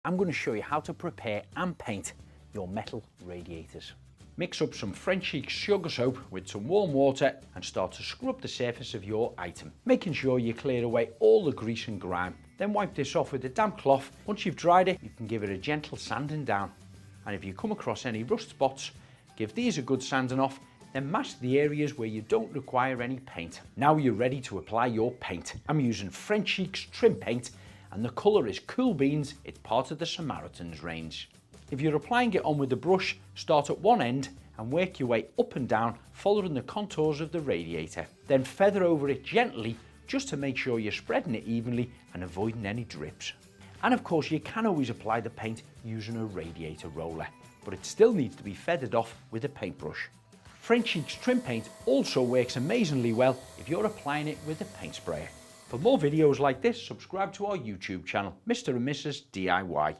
I'm going to show you how to prepare and paint your metal radiators. Mix up some Frenchic sugar soap with some warm water and start to scrub the surface of your item, making sure you clear away all the grease and grime. Then wipe this off with a damp cloth. Once you've dried it, you can give it a gentle sanding down. And if you come across any rust spots, give these a good sanding off, then mask the areas where you don't require any paint. Now you're ready to apply your paint. I'm using Frenchic's trim paint and the colour is Cool Beans. It's part of the Samaritans range. If you're applying it on with a brush, start at one end and work your way up and down following the contours of the radiator. Then feather over it gently just to make sure you're spreading it evenly and avoiding any drips. And of course you can always apply the paint using a radiator roller, but it still needs to be feathered off with a paintbrush. Frenchic's trim paint also works amazingly well if you're applying it with a paint sprayer. For more videos like this, subscribe to our YouTube channel, Mr. and Mrs. DIY.